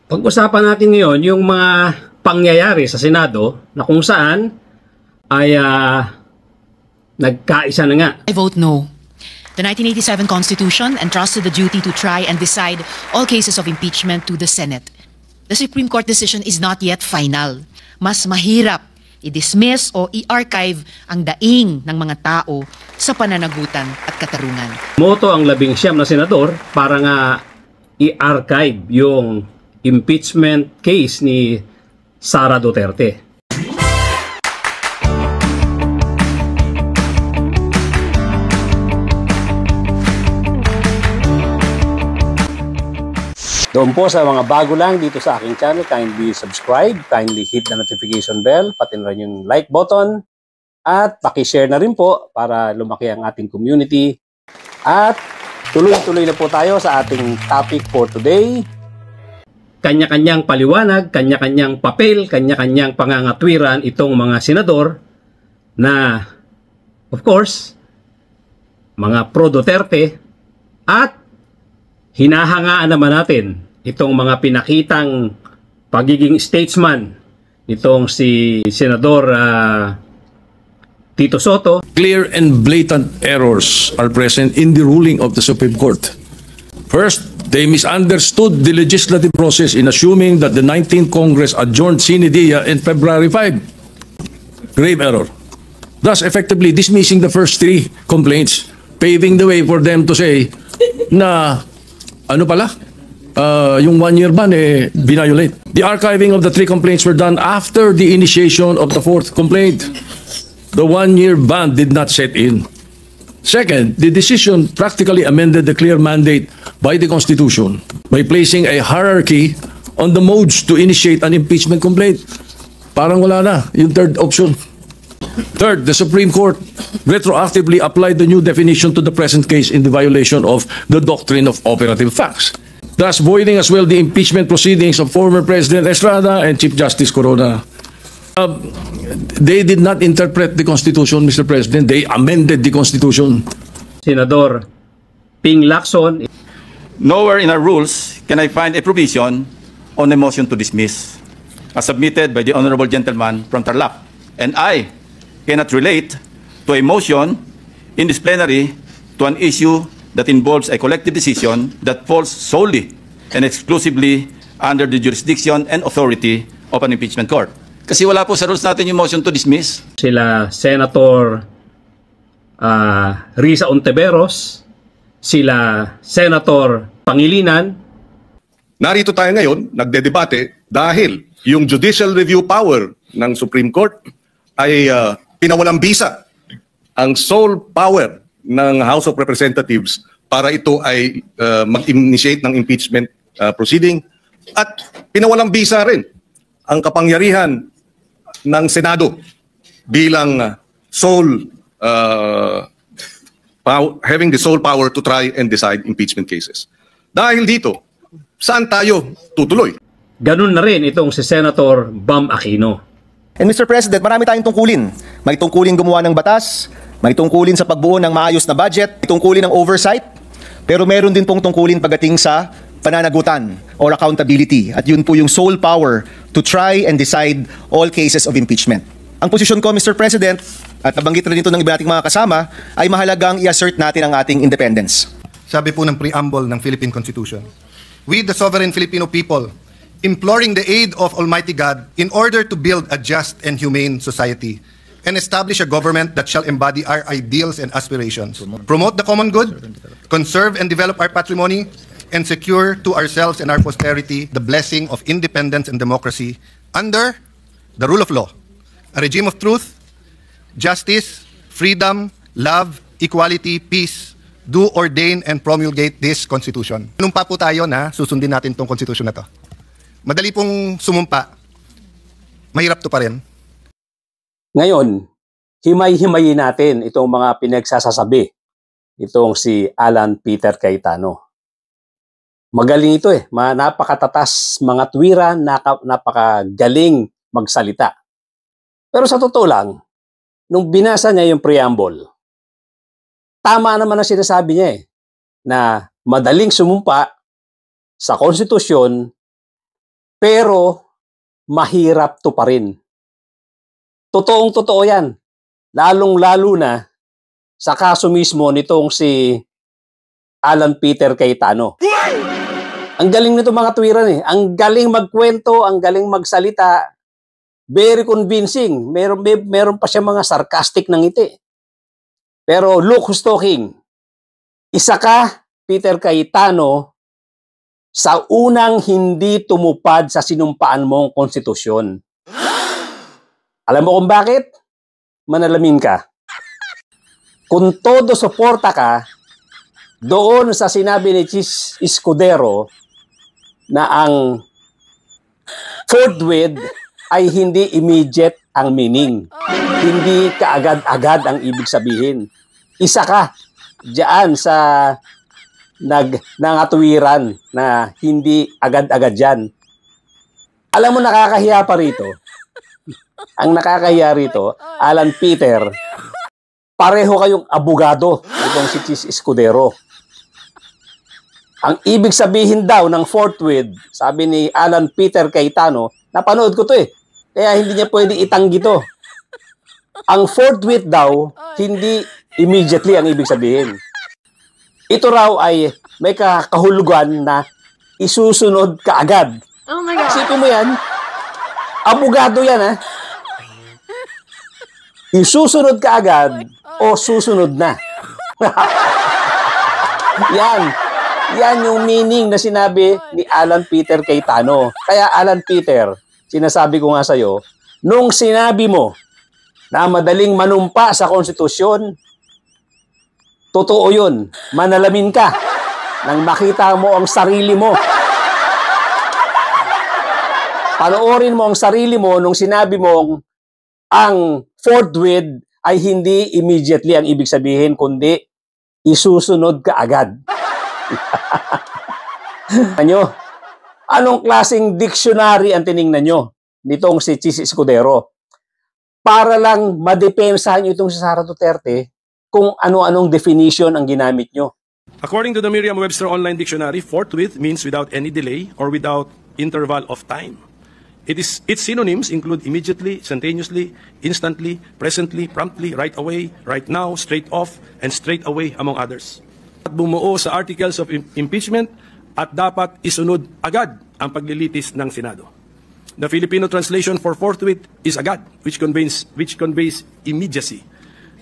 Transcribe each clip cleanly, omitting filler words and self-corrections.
Pag-usapan natin ngayon yung mga pangyayari sa Senado na kung saan ay nagkaisa na nga. I vote no. The 1987 Constitution entrusted the duty to try and decide all cases of impeachment to the Senate. The Supreme Court decision is not yet final. Mas mahirap i-dismiss o i-archive ang daing ng mga tao sa pananagutan at katarungan. Moto ang 19 na senador para nga i-archive yung impeachment case ni Sara Duterte. Doon po sa mga bago lang dito sa aking channel, kindly subscribe, kindly hit the notification bell, pati na rin yung like button, at paki-share na rin po para lumaki ang ating community. At tuloy-tuloy na po tayo sa ating topic for today. Kanya-kanyang paliwanag, kanya-kanyang papel, kanya-kanyang pangangatwiran itong mga senador na, of course, mga pro-Duterte, at hinahangaan naman natin itong mga pinakitang pagiging statesman nitong si Senador Tito Soto. Clear and blatant errors are present in the ruling of the Supreme Court. First, they misunderstood the legislative process in assuming that the 19th Congress adjourned sine die in February 5. Grave error. Thus, effectively dismissing the first three complaints, paving the way for them to say na ano pala, yung one-year ban binayolate. The archiving of the three complaints were done after the initiation of the fourth complaint. The one-year ban did not set in. Second, the decision practically amended the clear mandate by the Constitution by placing a hierarchy on the modes to initiate an impeachment complaint. Parang wala na yung third option. Third, the Supreme Court retroactively applied the new definition to the present case in the violation of the doctrine of operative facts, thus voiding as well the impeachment proceedings of former President Estrada and Chief Justice Corona. They did not interpret the Constitution, Mr. President. They amended the Constitution. Senador Ping Lacson. Nowhere in our rules can I find a provision on a motion to dismiss, as submitted by the Honorable Gentleman from Tarlac. And I cannot relate to a motion in this plenary to an issue that involves a collective decision that falls solely and exclusively under the jurisdiction and authority of an impeachment court. Kasi wala po sa rules natin yung motion to dismiss. Sila Senator Risa Ontiveros, sila Senator Pangilinan. Narito tayo ngayon, nagdedebate dahil yung judicial review power ng Supreme Court ay pinawalang bisa ang sole power ng House of Representatives para ito ay mag-initiate ng impeachment proceeding, at pinawalang bisa rin ang kapangyarihan ng Senado bilang having the sole power to try and decide impeachment cases. Dahil dito, saan tayo tutuloy? Ganun na rin itong si Senator Bam Aquino. And Mr. President, marami tayong tungkulin. May tungkulin gumawa ng batas, may tungkulin sa pagbuo ng maayos na budget, may tungkulin ng oversight, pero meron din pong tungkulin pagdating sa pananagutan or accountability. At yun po yung sole power to try and decide all cases of impeachment. Ang posisyon ko, Mr. President, at nabanggit rin ito ng iba nating mga kasama, ay mahalagang i-assert natin ang ating independence. Sabi po ng preamble ng Philippine Constitution, we, the sovereign Filipino people, imploring the aid of Almighty God in order to build a just and humane society and establish a government that shall embody our ideals and aspirations, promote the common good, conserve and develop our patrimony, and secure to ourselves and our posterity the blessing of independence and democracy under the rule of law, a regime of truth, justice, freedom, love, equality, peace. Do ordain and promulgate this Constitution. Nung pa po tayo na susundin natin itong Constitution na to. Madali pong sumumpa, mahirap to pa rin. Ngayon, himay-himayin natin itong mga pinagsasasabi itong si Alan Peter Cayetano. Magaling ito napakatatas mga tuwiran, napakagaling magsalita. Pero sa totoo lang, nung binasa niya yung preamble, tama naman ang sinasabi niya na madaling sumumpa sa konstitusyon Pero mahirap to pa rin. Totoong-totoo yan. Lalong-lalo na sa kaso mismo nitong si Alan Peter Cayetano. Ang galing nito mga tuwiran eh. Ang galing magkwento, ang galing magsalita. Very convincing. Meron pa siya mga sarcastic na ngiti. Pero look who's talking. Isa ka, Peter Cayetano, sa unang hindi tumupad sa sinumpaan mong konstitusyon. Alam mo kung bakit? Manalamin ka. Kung todo suporta ka doon sa sinabi ni Chis Escudero na ang forthwith ay hindi immediate ang meaning. Hindi kaagad-agad ang ibig sabihin. Isa ka diyan sa nangatwiran na hindi agad-agad yan. Alam mo, nakakahiya pa rito. Ang nakakahiya rito, Alan Peter, pareho kayong abogado itong si Chis Escudero. Ang ibig sabihin daw ng forthwith, sabi ni Alan Peter Cayetano, napanood ko to eh, kaya hindi niya pwede itanggi to. Ang forthwith daw, hindi immediately ang ibig sabihin. Ito raw ay may kahulugan na isusunod kaagad. Oh my God. Isipin mo yan, abogado yan ha. Isusunod kaagad o susunod na. Yan yung meaning na sinabi ni Alan Peter Cayetano. Kaya Alan Peter, sinasabi ko nga sa'yo, nung sinabi mo na madaling manumpa sa konstitusyon, totoo yun. Manalamin ka nang makita mo ang sarili mo. Panoorin mo ang sarili mo nung sinabi mong ang forthwith ay hindi immediately ang ibig sabihin, kundi isusunod ka agad. Anong klaseng dictionary ang tiningnan nyo nitong si Chis Escudero? Para lang madepensahan nyo itong si Sara Duterte kung ano-anong definition ang ginamit nyo. According to the Merriam-Webster Online Dictionary, forthwith means without any delay or without interval of time. Its synonyms include immediately, instantaneously, instantly, presently, promptly, right away, right now, straight off, and straight away, among others. At bumuo sa articles of impeachment at dapat isunod agad ang paglilitis ng Senado. The Filipino translation for forthwith is agad, which conveys immediacy.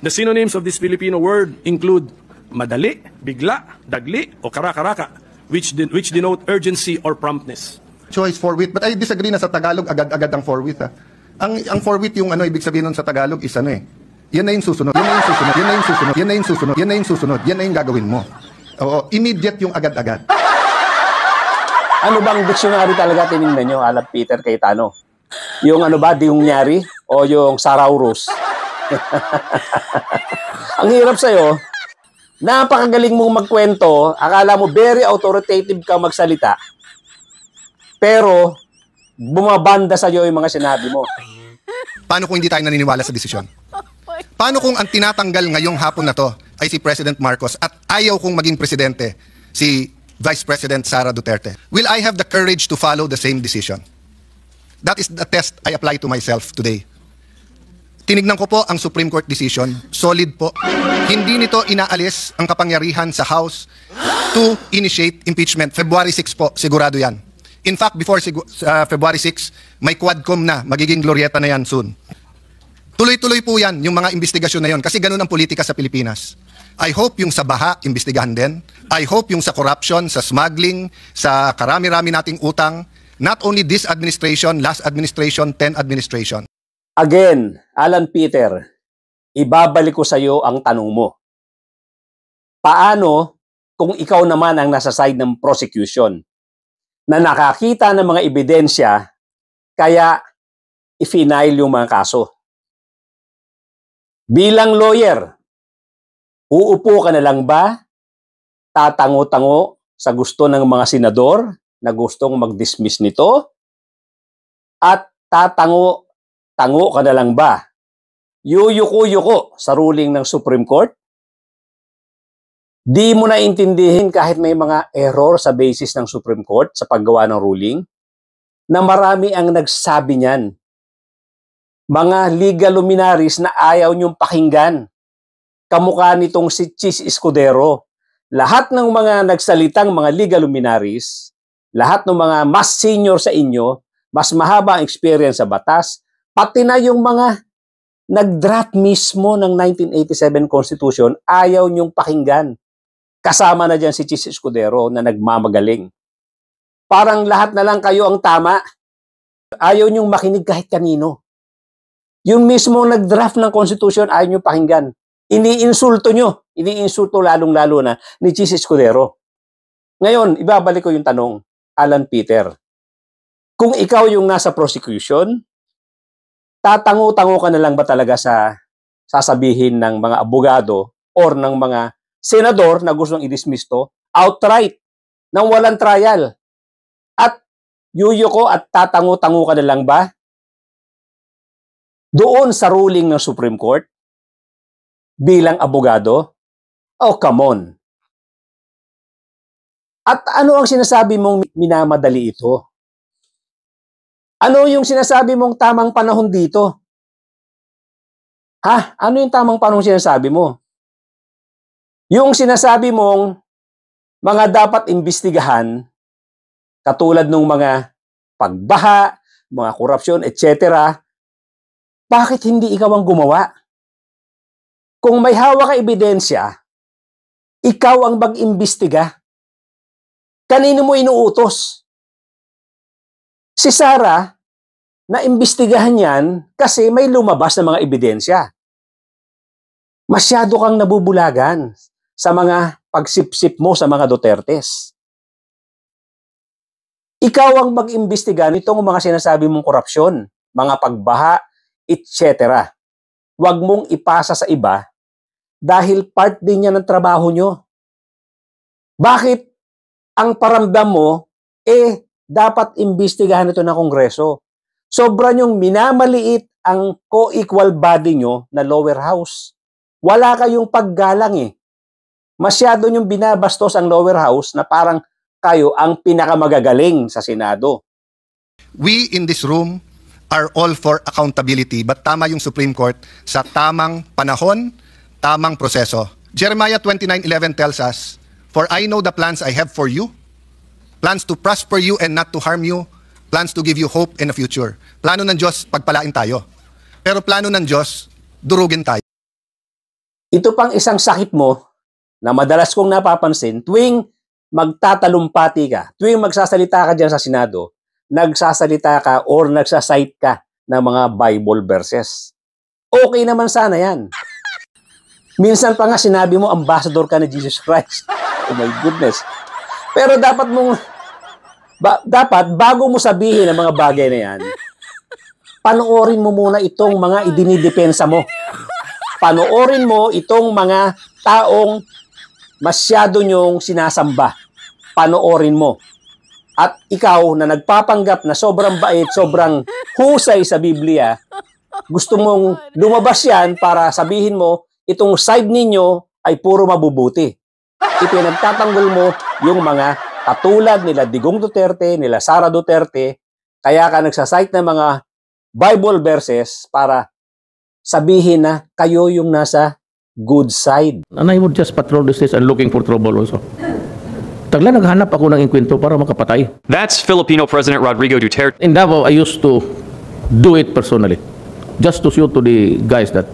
The synonyms of this Filipino word include madali, bigla, dagli, o karakaraka, which denote urgency or promptness. Choice forthwith, but I disagree na sa Tagalog agad-agad ang forthwith ha. Ang forthwith yung ibig sabihin nun sa Tagalog is yan na yung susunod, yan na yung susunod, yan na yung susunod, yan na yung susunod, yan na yung susunod, yan na yung gagawin mo. Oo, immediate yung agad-agad. Ano bang dictionary talaga tinignan nyo, Alan Peter Cayetano? Yung Dictionary o yung Saraurus? Ang hirap sa'yo, napakagaling mong magkwento, akala mo very authoritative ka magsalita, pero bumabanda sa'yo yung mga sinabi mo. Paano kung hindi tayo naniniwala sa desisyon? Paano kung ang tinatanggal ngayong hapon na to ay si President Marcos at ayaw kong maging presidente si Vice President Sara Duterte? Will I have the courage to follow the same decision? That is the test I apply to myself today. Tinignan ko po ang Supreme Court decision. Solid po. Hindi nito inaalis ang kapangyarihan sa House to initiate impeachment. February 6 po, sigurado yan. In fact, before February 6, may quadcom na. Magiging glorieta na yan soon. Tuloy-tuloy po yan, yung mga investigasyon na yon. Kasi ganun ang politika sa Pilipinas. I hope yung sa baha, imbestigahan din. I hope yung sa corruption, sa smuggling, sa karami-rami nating utang. Not only this administration, last administration, 10 administration. Again, Alan Peter, ibabalik ko sa iyo ang tanong mo. Paano kung ikaw naman ang nasa side ng prosecution na nakakita ng mga ebidensya kaya i-final yung mga kaso? Bilang lawyer, uupo ka na lang ba? Tatango-tango sa gusto ng mga senador na gustong mag-dismiss nito? At tatango-tango ka na lang ba? Yuyuko-yuko sa ruling ng Supreme Court? Di mo na intindihin kahit may mga error sa basis ng Supreme Court sa paggawa ng ruling? na marami ang nagsabi niyan. Mga legal luminaries na ayaw niyong pakinggan. Kamukha nitong si Chis Escudero. Lahat ng mga nagsalitang mga legal luminaries, lahat ng mga mas senior sa inyo, mas mahaba ang experience sa batas, pati na yung mga nag-draft mismo ng 1987 Constitution, ayaw niyong pakinggan. Kasama na dyan si Chis Escudero na nagmamagaling. Parang lahat na lang kayo ang tama. Ayaw niyong makinig kahit kanino. Yung mismo nag-draft ng Constitution, ayaw niyong pakinggan. Iniinsulto nyo. Iniinsulto lalong-lalo na ni Chis Escudero. Ngayon, ibabalik ko yung tanong, Alan Peter. Kung ikaw yung nasa prosecution, tatango-tango ka na lang ba talaga sa sasabihin ng mga abogado or ng mga senador na gustong i-dismiss to outright nang walang trial? At yuyuko at tatango-tango ka na lang ba doon sa ruling ng Supreme Court bilang abogado? Oh, come on. At ano ang sinasabi mong minamadali ito? Ano yung sinasabi mong tamang panahon dito? Ha? Ano yung tamang panahon sinasabi mo? Yung sinasabi mong mga dapat imbestigahan, katulad ng mga pagbaha, mga korupsyon, etc., bakit hindi ikaw ang gumawa? Kung may hawak ka ebidensya, ikaw ang mag-imbestiga. Kanino mo inuutos? Si Sara, na-imbestigahan yan kasi may lumabas na mga ebidensya. Masyado kang nabubulagan sa mga pagsipsip mo sa mga Dutertes. Ikaw ang mag-imbestiga nitong mga sinasabi mong korupsyon, mga pagbaha, etc. Huwag mong ipasa sa iba dahil part din yan ng trabaho nyo. Bakit ang paramdam mo, dapat imbestigahan ito ng Kongreso? Sobra nyong minamaliit ang co-equal body nyo na lower house. Wala kayong paggalang Masyado nyong binabastos ang lower house na parang kayo ang pinakamagagaling sa Senado. We in this room are all for accountability, but tama yung Supreme Court sa tamang panahon, tamang proseso. Jeremiah 29:11 tells us, "For I know the plans I have for you, plans to prosper you and not to harm you, plans to give you hope in the future." Plano ng Diyos, pagpalain tayo. Pero plano ng Diyos, durugin tayo. Ito pang isang sakit mo na madalas kong napapansin tuwing magtatalumpati ka, tuwing magsasalita ka dyan sa Senado, nagsasalita ka or nagsasite ka ng mga Bible verses. Okay naman sana yan. Minsan pa nga sinabi mo, ambassador ka ni Jesus Christ. Oh my goodness. Pero dapat bago mo sabihin ang mga bagay na yan, panoorin mo muna itong mga idinidepensa mo. Panoorin mo itong mga taong masyado nyong sinasamba. Panoorin mo. At ikaw na nagpapanggap na sobrang bait, sobrang husay sa Biblia, gusto mong lumabas yan para sabihin mo, itong side ninyo ay puro mabubuti. Ipinagtatanggol mo yung mga katulad nila Digong Duterte, nila Sara Duterte, kaya ka nagsasite ng mga Bible verses para sabihin na kayo yung nasa good side. And I would just patrol the streets and looking for trouble also. Tagla naghanap ako ng inkwento para makapatay. That's Filipino President Rodrigo Duterte. In Davao, I used to do it personally. Just to show to the guys that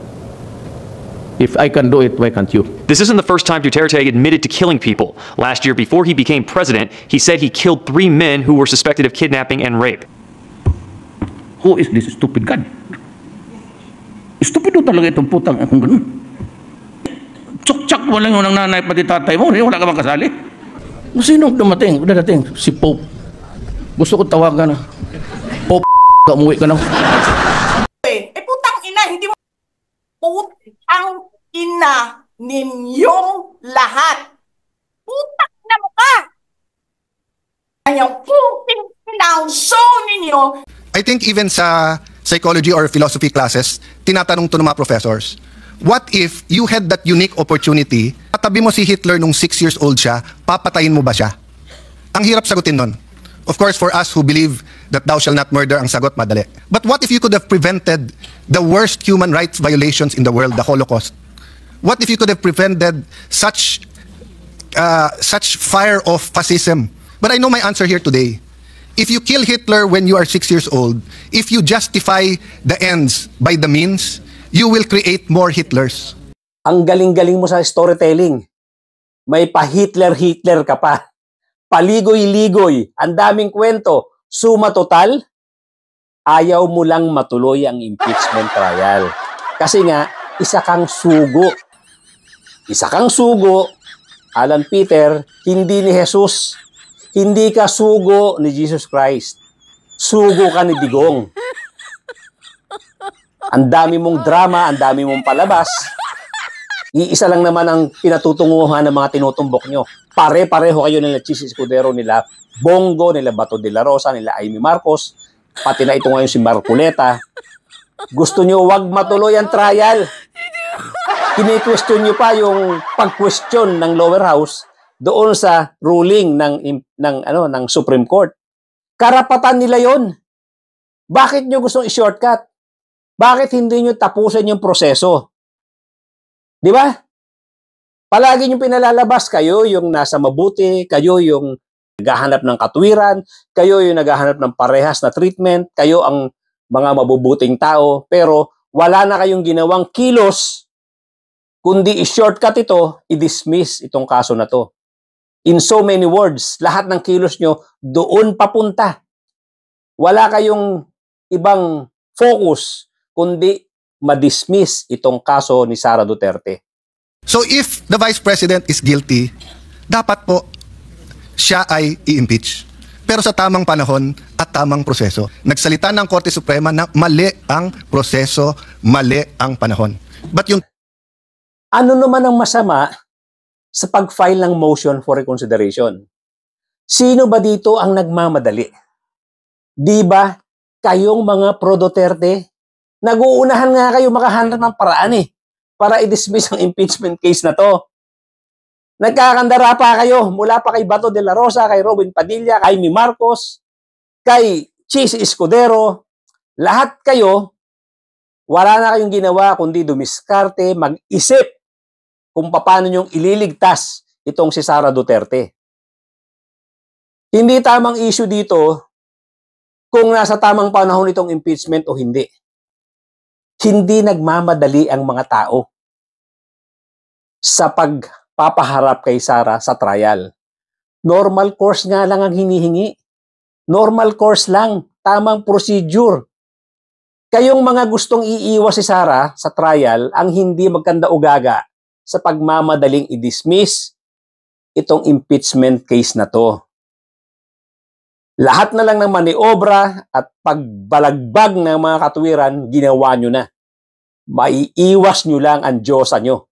if I can do it, why can't you? This isn't the first time Duterte admitted to killing people. Last year, before he became president, he said he killed 3 men who were suspected of kidnapping and rape. Who is this stupid God? Stupido talaga itong putang akong ganun. Tsak-tsak mo lang yung nanay pati tatay mo, wala ka bang kasali? Sino dadating? Si Pope. Gusto ko tawagan na. Pope, umuwi ka na. Putang ina, hindi mo... Putang ina ninyong lahat. Putang ina mo ka! Ayang puting pinauso ninyo. I think even sa psychology or philosophy classes, tinatanong to ng mga professors, what if you had that unique opportunity, katabi mo si Hitler nung 6 years old siya, papatayin mo ba siya? Ang hirap sagutin nun. Of course, for us who believe that thou shalt not murder ang sagot, madali. But what if you could have prevented the worst human rights violations in the world, the Holocaust? What if you could have prevented such fire of fascism? But I know my answer here today. If you kill Hitler when you are 6 years old, if you justify the ends by the means, you will create more Hitlers. Ang galing-galing mo sa storytelling. May pa-Hitler-Hitler ka pa. Paligoy-ligoy. Ang daming kwento. Suma total, ayaw mo lang matuloy ang impeachment trial. Kasi nga, isa kang sugo. Isa kang sugo, Alan Peter, hindi ni Jesus. Hindi ka sugo ni Jesus Christ. Sugo ka ni Digong. Ang dami mong drama, ang dami mong palabas. Iisa lang naman ang pinatutunguhan ng mga tinutumbok nyo. Pare-pareho kayo nila Chis Escudero, nila Bongo, nila Bato de la Rosa, nila Amy Marcos, pati na ito ngayon si Marcoleta. Gusto nyo wag matuloy ang trial. Kini-question nyo pa yung pag-question ng lower house doon sa ruling ng Supreme Court. Karapatan nila yon. Bakit nyo gustong i-shortcut? Bakit hindi nyo tapusin yung proseso? Di ba? Palagi nyo pinalalabas, kayo yung nasa mabuti, kayo yung naghahanap ng katwiran, kayo yung naghahanap ng parehas na treatment, kayo ang mga mabubuting tao, pero wala na kayong ginawang kilos, kundi i-shortcut ito, i-dismiss itong kaso na to. In so many words, lahat ng kilos nyo doon papunta. Wala kayong ibang focus, kundi ma-dismiss itong kaso ni Sara Duterte. So if the Vice President is guilty, dapat po siya ay i-impeach. Pero sa tamang panahon at tamang proseso. Nagsalita ng Korte Suprema na mali ang proseso, mali ang panahon. But yung ano naman ang masama sa pag-file ng motion for reconsideration? Sino ba dito ang nagmamadali? Di ba kayong mga pro-Duterte, nag-uunahan nga kayo makahanap ng paraan para i-dismiss ang impeachment case na to. Nagkakandara pa kayo mula pa kay Bato de la Rosa, kay Robin Padilla, kay Amy Marcos, kay Chis Escudero. Lahat kayo, wala na kayong ginawa kundi dumiskarte, mag-isip kung paano nyong ililigtas itong si Sara Duterte. Hindi tamang issue dito kung nasa tamang panahon itong impeachment o hindi. Hindi nagmamadali ang mga tao sa pagpapaharap kay Sara sa trial. Normal course nga lang ang hinihingi. Normal course lang, tamang procedure. Kayong mga gustong iiwas si Sara sa trial ang hindi magkanda-ugaga sa pagmamadaling i-dismiss itong impeachment case na to. Lahat na lang ng maniobra at pagbalagbag ng mga katwiran, ginawa nyo na. Maiiwas nyo lang ang Diyosa nyo.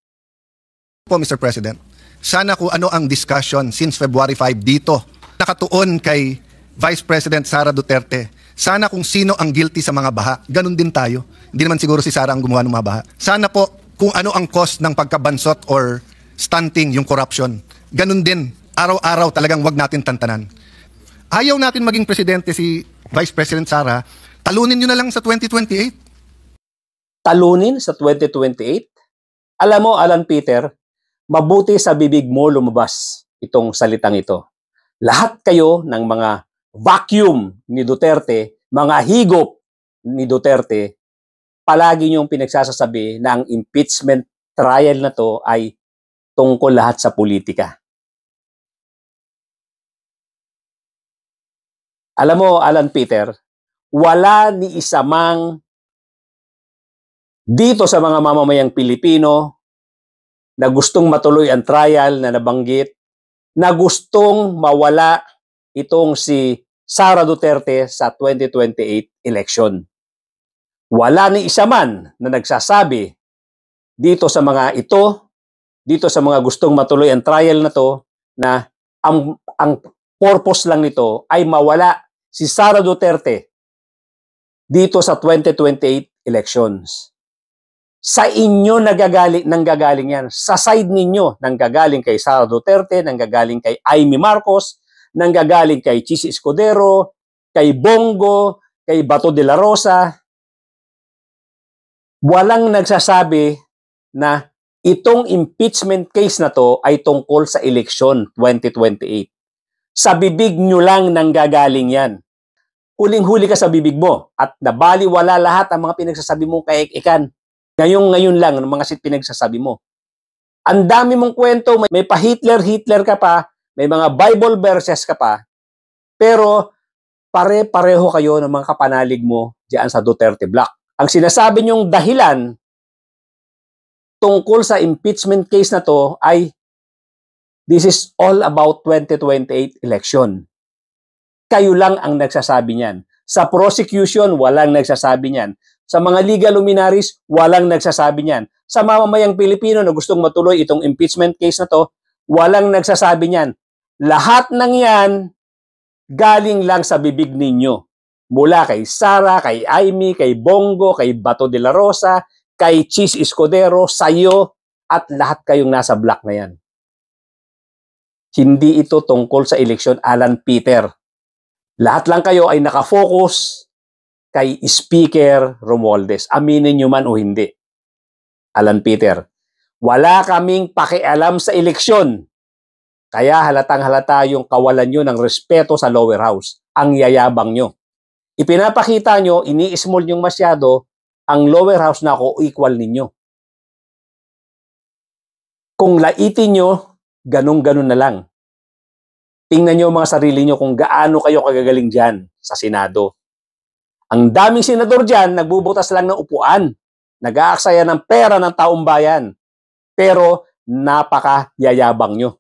po, Mr. President, sana kung ano ang discussion since February 5 dito, nakatuon kay Vice President Sara Duterte, sana kung sino ang guilty sa mga baha, ganun din tayo. Hindi naman siguro si Sara ang gumawa ng mga baha. Sana po kung ano ang cause ng pagkabansot or stunting, yung corruption, ganun din, araw-araw talagang wag natin tantanan. Ayaw natin maging presidente si Vice President Sara, talunin nyo na lang sa 2028. Talunin sa 2028? Alam mo, Alan Peter, mabuti sa bibig mo lumabas itong salitang ito. Lahat kayo ng mga vacuum ni Duterte, mga higop ni Duterte, palagi niyong pinagsasasabi na ang impeachment trial na to ay tungkol lahat sa politika. Alam mo, Alan Peter, wala ni isa mang dito sa mga mamamayang Pilipino na gustong matuloy ang trial na nabanggit, na gustong mawala itong si Sara Duterte sa 2028 election. Wala ni isa man na nagsasabi dito sa mga ito, dito sa mga gustong matuloy ang trial na to, na ang purpose lang nito ay mawala si Sara Duterte dito sa 2028 elections. Sa inyo nanggagaling yan. Sa side ninyo, nanggagaling kay Sara Duterte, nanggagaling kay Amy Marcos, nanggagaling kay Chis Escudero, kay Bongo, kay Bato de la Rosa. Walang nagsasabi na itong impeachment case na to ay tungkol sa eleksyon 2028. Sa bibig nyo lang nanggagaling yan. Huling-huli ka sa bibig mo at nabaliwala lahat ang mga pinagsasabi mo kay Ikan. Ngayon lang ang mga pinagsasabi mo. Ang dami mong kwento, may pa-Hitler ka pa, may mga Bible verses ka pa, pero pare-pareho kayo ng mga kapanalig mo diyan sa Duterte Block. Ang sinasabi niyong dahilan tungkol sa impeachment case na to ay this is all about 2028 election. Kayo lang ang nagsasabi niyan. Sa prosecution, walang nagsasabi niyan. Sa mga legal luminaries, walang nagsasabi niyan. Sa mamamayang Pilipino na gustong matuloy itong impeachment case na to, walang nagsasabi niyan. Lahat ng yan, galing lang sa bibig ninyo. Mula kay Sara, kay Amy, kay Bongo, kay Bato de la Rosa, kay Chis Escudero, sayo, at lahat kayong nasa block na yan. Hindi ito tungkol sa eleksyon, Alan Peter. Lahat lang kayo ay nakafocus kay Speaker Romualdez. Aminin nyo man o hindi. Alan Peter, wala kaming pakialam sa eleksyon. Kaya halatang-halata yung kawalan nyo ng respeto sa lower house. Ang yayabang nyo. Ipinapakita nyo, ini-small nyo masyado, ang lower house na ako equal ninyo. Kung laitin nyo, ganun-ganun na lang. Tingnan nyo mga sarili nyo kung gaano kayo kagagaling dyan sa Senado. Ang daming senador dyan, nagbubutas lang ng upuan. Nag-aaksaya ng pera ng taong bayan. Pero napaka-yayabang nyo.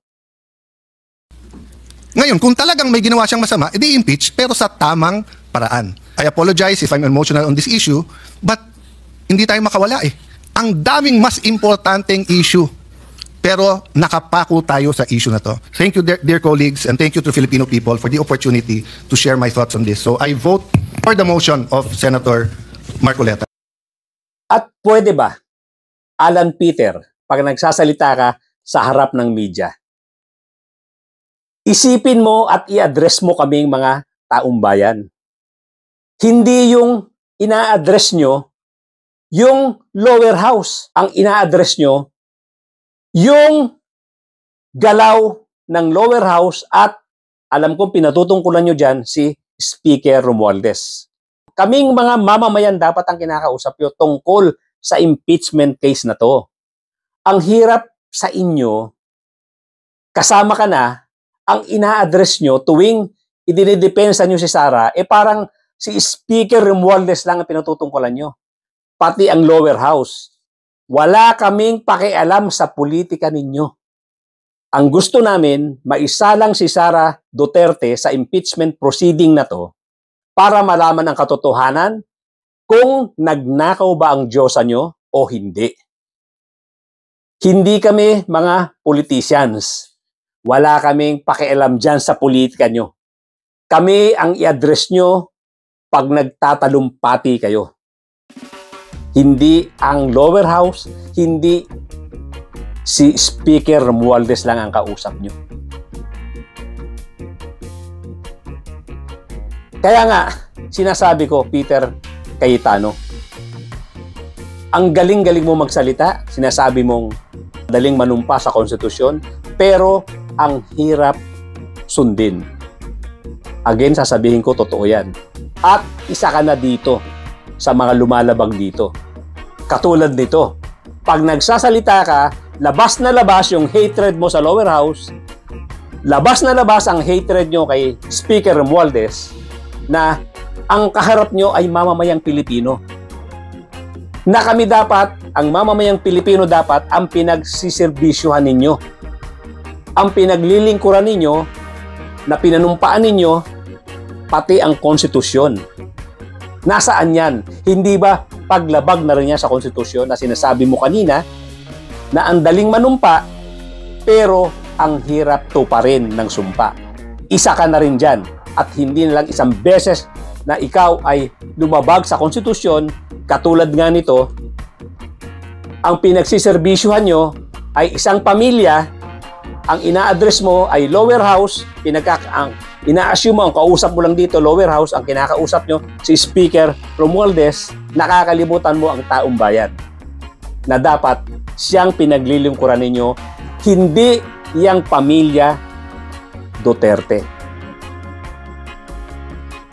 Ngayon, kung talagang may ginawa siyang masama, edi impeach pero sa tamang paraan. I apologize if I'm emotional on this issue, but hindi tayo makawala eh. Ang daming mas importanteng issue, pero nakapako tayo sa issue na to. Thank you, dear colleagues, and thank you to Filipino people for the opportunity to share my thoughts on this. So I vote for the motion of Senator Marcoleta. At pwede ba, Alan Peter, pag nagsasalita ka sa harap ng media, isipin mo at i-address mo kaming mga taong bayan. Hindi yung ina-address nyo, yung lower house. Ang ina-address nyo, yung galaw ng lower house at alam kong pinatutungkulan nyo dyan si Speaker Romualdez. Kaming mga mamamayan dapat ang kinakausap nyo tungkol sa impeachment case na to. Ang hirap sa inyo, kasama ka na, ang ina-address nyo tuwing idinidepensa nyo si Sara, parang si Speaker Romualdez lang ang pinatutungkulan nyo. Pati ang lower house. Wala kaming pakialam sa politika ninyo. Ang gusto namin, maisalang si Sara Duterte sa impeachment proceeding na to para malaman ang katotohanan kung nagnakaw ba ang Diyosa nyo o hindi. Hindi kami mga politicians. Wala kaming pakialam dyan sa politika nyo. Kami ang i-address nyo pag nagtatalumpati kayo. Hindi ang lower house, hindi si Speaker Romualdez lang ang kausap nyo. Kaya nga, sinasabi ko, Peter Cayetano, ang galing-galing mo magsalita, sinasabi mong daling manumpa sa konstitusyon, pero ang hirap sundin. Again, sasabihin ko, totoo yan. At isa ka na dito sa mga lumalabag dito. Katulad nito, pag nagsasalita ka, labas na labas yung hatred mo sa lower house, labas na labas ang hatred nyo kay Speaker Romualdez na ang kaharap nyo ay mamamayang Pilipino. Na kami dapat, ang mamamayang Pilipino dapat ang pinagsisirbisyohan ninyo. Ang pinaglilingkuran ninyo na pinanumpaan ninyo pati ang konstitusyon. Nasaan yan? Hindi ba paglabag na rin yan sa konstitusyon na sinasabi mo kanina na ang daling manumpa pero ang hirap tuparin ng sumpa? Isa ka na rin dyan at hindi na lang isang beses na ikaw ay lumabag sa konstitusyon. Katulad nga nito, ang pinagsiserbisyuhan nyo ay isang pamilya ang ina-address mo ay lower house, ina-assume mo, ang kausap mo lang dito, lower house, ang kinakausap nyo, si Speaker Romualdez, nakakalimutan mo ang taong bayan na dapat siyang pinaglilingkuran ninyo, hindi yang pamilya Duterte.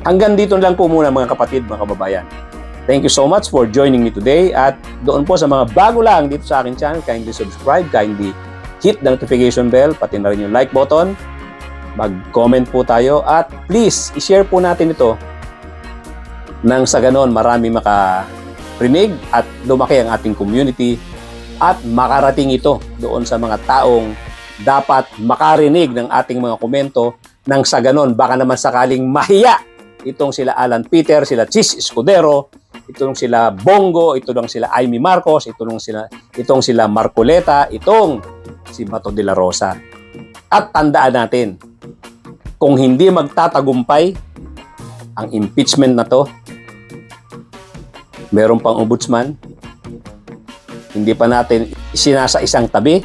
Hanggang dito lang po muna mga kapatid, mga kababayan. Thank you so much for joining me today, at doon po sa mga bago lang dito sa aking channel, kindly subscribe, kindly hit the notification bell, pati na rin yung like button, mag-comment po tayo, at please, i-share po natin ito nang sa ganon marami makarinig at lumaki ang ating community at makarating ito doon sa mga taong dapat makarinig ng ating mga komento, nang sa ganon baka naman sakaling mahiya itong sila Alan Peter, sila Chis Escudero, itong sila Bongo, itong sila Amy Marcos, itong sila Marcoleta, itong si Bato de la Rosa. At tandaan natin, kung hindi magtatagumpay ang impeachment na to, meron pang ombudsman, hindi pa natin isinasa isang tabi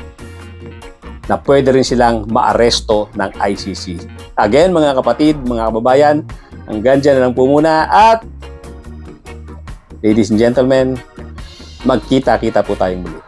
na pwede rin silang maaresto ng ICC. Again, mga kapatid, mga kababayan, hanggang dyan na lang po muna, at ladies and gentlemen, magkita-kita po tayong muli.